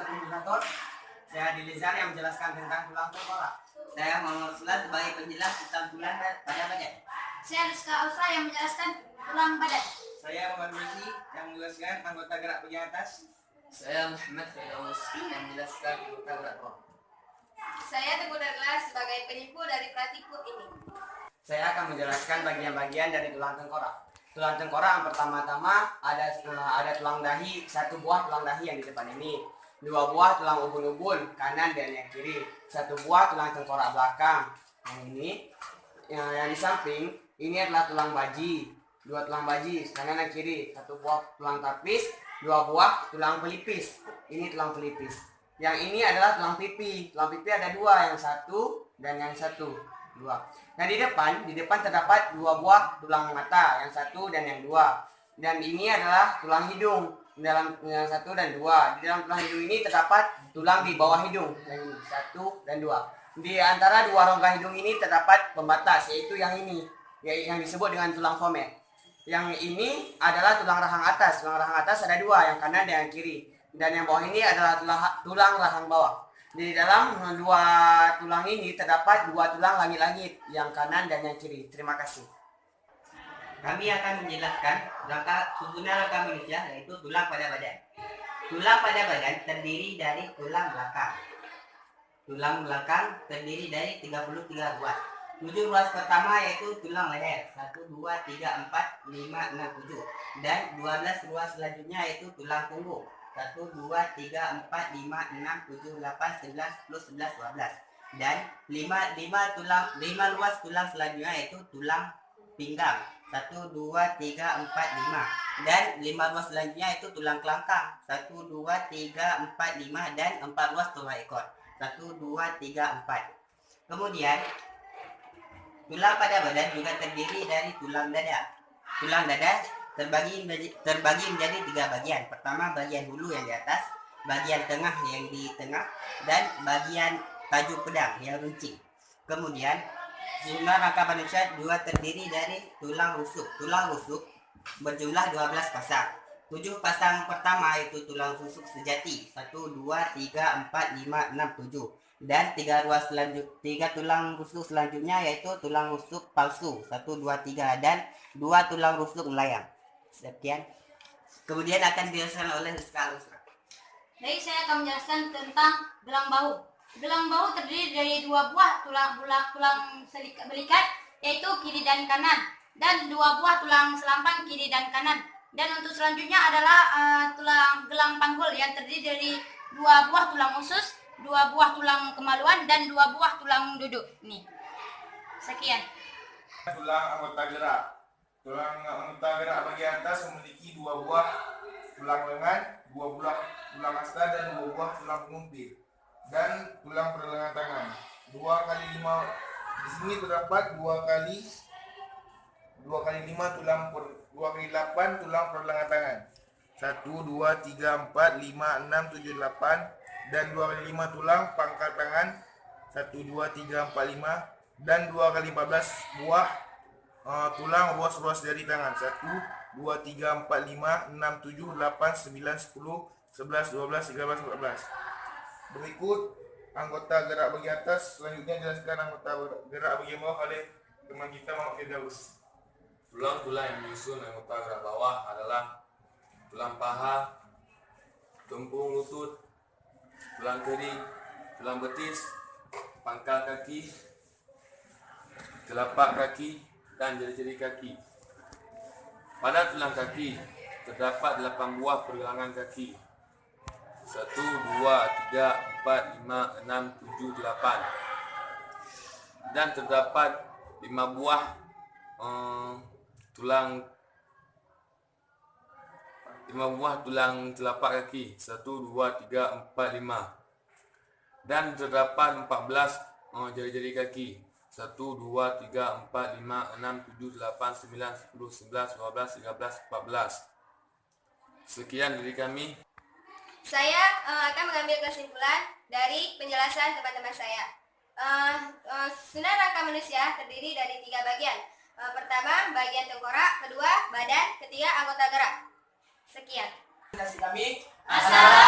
Koordinator. Saya Dilizar yang menjelaskan tentang tulang tengkorak. Saya Muhammad Sulat sebagai penjelas tentang tulang pada badan. Saya Rizka Ausra yang menjelaskan tulang badan. Saya Muhammad Miki yang menjelaskan anggota gerak bagian atas. Saya Muhammad Firdaus yang menjelaskan anggota gerak bawah. Saya Teguh Darlas sebagai penyimpul dari pratikul ini. Saya akan menjelaskan bagian-bagian dari tulang tengkorak. Tulang tengkorak yang pertama-tama ada tulang dahi, satu buah tulang dahi yang di depan ini, dua buah tulang ubun-ubun kanan dan yang kiri, satu buah tulang tengkorak belakang. Yang ini, yang di samping ini adalah tulang baji, dua tulang baji kanan dan kiri, satu buah tulang tapis, dua buah tulang pelipis. Ini tulang pelipis. Yang ini adalah tulang pipi. Tulang pipi ada dua, yang satu dan yang satu. Dua. Nah di depan terdapat dua buah tulang mata, yang satu dan yang dua. Dan ini adalah tulang hidung, dalam yang satu dan dua. Di dalam tulang hidung ini terdapat tulang di bawah hidung, yang satu dan dua. Di antara dua rongga hidung ini terdapat pembatas, yaitu yang ini, yang disebut dengan tulang fomet. Yang ini adalah tulang rahang atas. Tulang rahang atas ada dua, yang kanan dan yang kiri. Dan yang bawah ini adalah tulang rahang bawah. Di dalam dua tulang ini terdapat dua tulang langit-langit, yang kanan dan yang kiri. Terima kasih. Kami akan menjelaskan susunan rangka manusia, yaitu tulang pada badan. Tulang pada badan terdiri dari tulang belakang. Tulang belakang terdiri dari 33 ruas. 7 ruas pertama yaitu tulang leher, 1, 2, 3, 4, 5, 6, 7. Dan 12 ruas selanjutnya yaitu tulang punggung. 1, 2, 3, 4, 5, 6, 7, 8, 11, 10, 11, 12. Dan 5 ruas tulang selanjutnya yaitu tulang pinggang. 1, 2, 3, 4, 5. Dan 5 ruas selanjutnya yaitu tulang kelangkang. 1, 2, 3, 4, 5. Dan 4 ruas tulang ekor. 1, 2, 3, 4. Kemudian tulang pada badan juga terdiri dari tulang dada. Tulang dada terbagi menjadi 3 bagian. Pertama bagian hulu yang di atas, bagian tengah yang di tengah, dan bagian tajuk pedang yang runcing. Kemudian susunan rangka manusia juga terdiri dari tulang rusuk. Tulang rusuk berjumlah 12 pasang. 7 pasang pertama yaitu tulang rusuk sejati. 1, 2, 3, 4, 5, 6, 7. Dan 3 tulang rusuk selanjutnya yaitu tulang rusuk palsu. 1, 2, 3. Dan 2 tulang rusuk melayang. Sekian. Kemudian akan dijelaskan oleh Rizka Ausra. Baik, saya akan menjelaskan tentang gelang bahu. Gelang bahu terdiri dari dua buah tulang belikat, yaitu kiri dan kanan, dan dua buah tulang selampang kiri dan kanan. Dan untuk selanjutnya adalah tulang gelang panggul yang terdiri dari dua buah tulang usus, dua buah tulang kemaluan, dan dua buah tulang duduk. Nih. Sekian. Tulang anggota gerak. Tulang anggota gerak bagian atas memiliki dua buah tulang lengan, dua buah tulang asta, dan dua buah tulang pengumpil, dan tulang pergelangan tangan. 2 kali 5 di sini terdapat 2 kali 8 tulang pergelangan tangan. 1, 2, 3, 4, 5, 6, 7, 8, dan 2 kali 5 tulang pangkal tangan. 1, 2, 3, 4, 5, dan 2 kali 14 buah tulang ruas-ruas jari tangan. 1, 2, 3, 4, 5, 6, 7, 8, 9, 10, 11, 12, 13, 14. Berikut anggota gerak bagian atas. Selanjutnya jelaskan anggota gerak bagian bawah oleh teman kita Muhammad Firdaus. Tulang-tulang yang menyusun anggota gerak bawah adalah tulang paha, kempung lutut, tulang kering, tulang betis, pangkal kaki, telapak kaki, dan jari-jari kaki. Pada tulang kaki terdapat 8 buah pergelangan kaki. 1, 2, 3, 4, 5, 6, 7, 8. Dan terdapat 5 buah tulang telapak kaki. 1, 2, 3, 4, 5. Dan terdapat 14 jari-jari kaki. 1, 2, 3, 4, 5, 6, 7, 8, 9, 10, 11, 12, 13, 14. Sekian dari kami. Saya akan mengambil kesimpulan dari penjelasan teman-teman saya. Susunan rangka manusia terdiri dari 3 bagian. Pertama, bagian tengkorak, kedua, badan, ketiga, anggota gerak. Sekian. Terima kasih kami. Assalamualaikum.